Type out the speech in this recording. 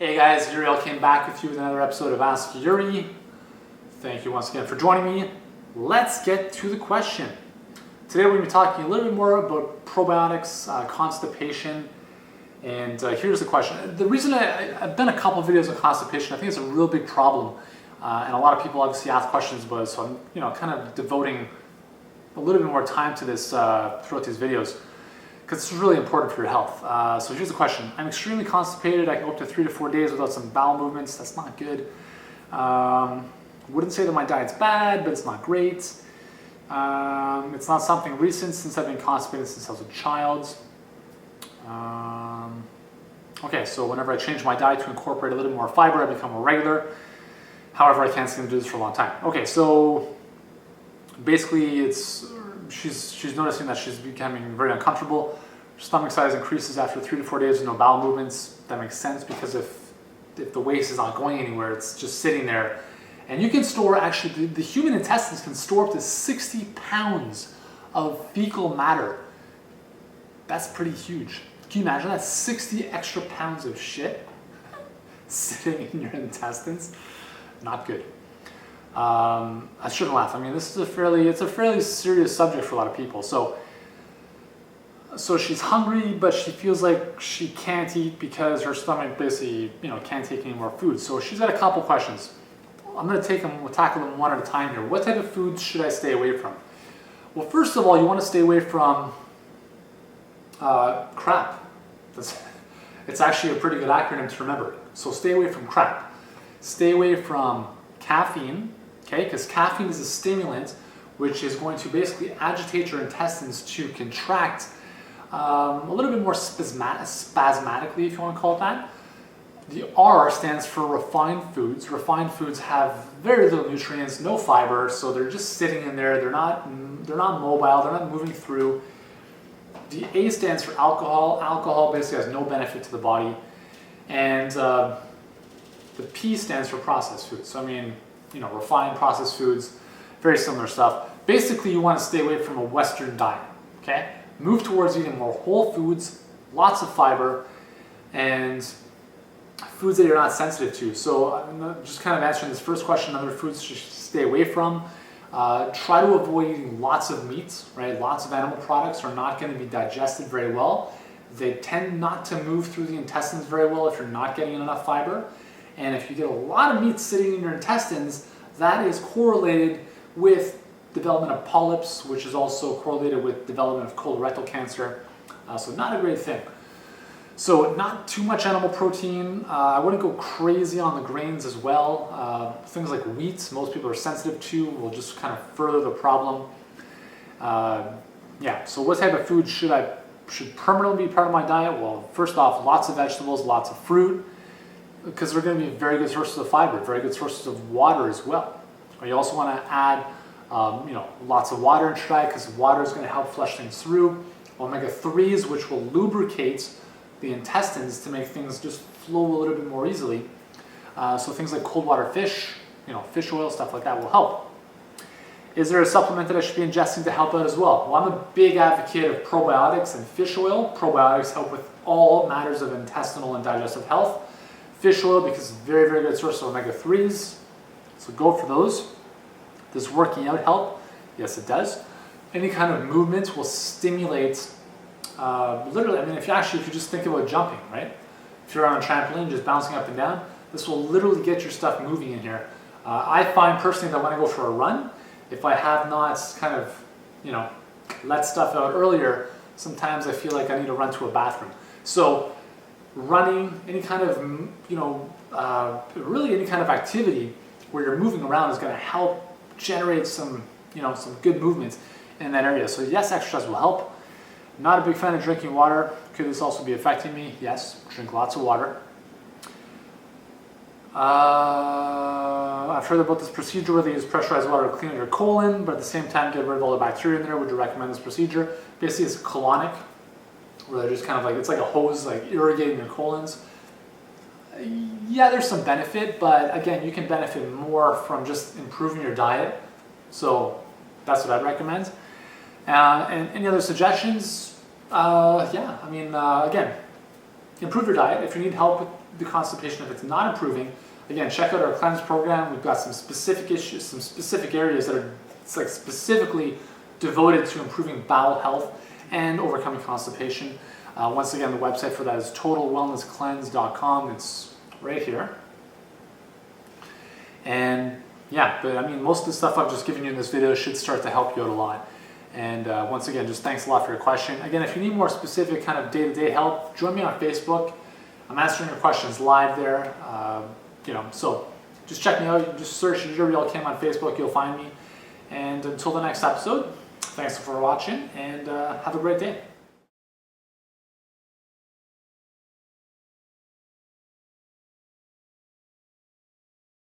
Hey guys, Uriel came back with you with another episode of Ask Yuri. Thank you once again for joining me. Let's get to the question. Today we're going to be talking a little bit more about probiotics, constipation, and here's the question. The reason I've done a couple of videos on constipation, I think it's a real big problem, and a lot of people obviously ask questions about it, so I'm kind of devoting a little bit more time to this throughout these videos, because it's really important for your health. So here's the question. I'm extremely constipated. I can go up to 3 to 4 days without some bowel movements. That's not good. Wouldn't say that my diet's bad, but it's not great. It's not something recent since I've been constipated since I was a child. Okay, so whenever I change my diet to incorporate a little more fiber, I become more regular. However, I can't seem to do this for a long time. Okay, so basically she's noticing that she's becoming very uncomfortable. Her stomach size increases after 3 to 4 days with no bowel movements. That makes sense because if the waste is not going anywhere, it's just sitting there. And you can store, actually, the human intestines can store up to 60 pounds of fecal matter. That's pretty huge. Can you imagine that? 60 extra pounds of shit sitting in your intestines? Not good. I shouldn't laugh. I mean, it's a fairly serious subject for a lot of people. So she's hungry, but she feels like she can't eat because her stomach basically, can't take any more food. So she's got a couple questions. I'm going to tackle them one at a time here. What type of foods should I stay away from? Well, first of all, you want to stay away from crap. It's actually a pretty good acronym to remember. So stay away from crap. Stay away from caffeine, okay? Because caffeine is a stimulant which is going to basically agitate your intestines to contract a little bit more spasmodically, if you want to call it that. The R stands for refined foods. Refined foods have very little nutrients, no fiber, so they're just sitting in there. They're not mobile. They're not moving through. The A stands for alcohol. Alcohol basically has no benefit to the body, and the P stands for processed foods. So I mean, refined processed foods, very similar stuff. Basically, you want to stay away from a Western diet. Okay, move towards eating more whole foods, lots of fiber, and foods that you're not sensitive to. So I'm just kind of answering this first question, other foods you should stay away from. Try to avoid eating lots of meats, right? Lots of animal products are not going to be digested very well. They tend not to move through the intestines very well if you're not getting enough fiber. And if you get a lot of meat sitting in your intestines, that is correlated with development of polyps, which is also correlated with development of colorectal cancer. So not a great thing. So not too much animal protein. I wouldn't go crazy on the grains as well. Things like wheat, most people are sensitive to, will just kind of further the problem. So what type of food should permanently be part of my diet? Well, first off, lots of vegetables, lots of fruit, because they're going to be very good sources of fiber, very good sources of water as well. You also want to add lots of water into your diet, because water is going to help flush things through. Omega-3s, which will lubricate the intestines to make things just flow a little bit more easily. So things like cold water fish, fish oil, stuff like that will help. Is there a supplement that I should be ingesting to help out as well? Well, I'm a big advocate of probiotics and fish oil. Probiotics help with all matters of intestinal and digestive health. Fish oil, because it's a very, very good source of omega-3s. So go for those. Does working out help? Yes, it does. Any kind of movement will stimulate, literally, if you just think about jumping, right? If you're on a trampoline, just bouncing up and down, this will literally get your stuff moving in here. I find personally that when I go for a run, if I have not kind of, let stuff out earlier, sometimes I feel like I need to run to a bathroom. So running, any kind of, really any kind of activity where you're moving around is going to help generate some good movement in that area. So yes, exercise will help. Not a big fan of drinking water. Could this also be affecting me? Yes, drink lots of water. I've heard about this procedure where they use pressurized water to clean out your colon, but at the same time get rid of all the bacteria in there. Would you recommend this procedure? Basically, it's colonic, where they're just kind of it's like a hose, irrigating your colons. Yeah, there's some benefit, but again, you can benefit more from just improving your diet. So that's what I'd recommend. And any other suggestions? Again, improve your diet. If you need help with the constipation, if it's not improving, again, check out our cleanse program. We've got some specific issues, some specific areas that are specifically devoted to improving bowel health and overcoming constipation. Once again, the website for that is totalwellnesscleanse.com. It's right here. And yeah, but I mean, most of the stuff I've just given you in this video should start to help you out a lot. And once again, just thanks a lot for your question. Again, if you need more specific kind of day-to-day help, join me on Facebook. I'm answering your questions live there. So just check me out. Just search Gabriel Kim on Facebook. You'll find me. And until the next episode, thanks for watching and have a great day.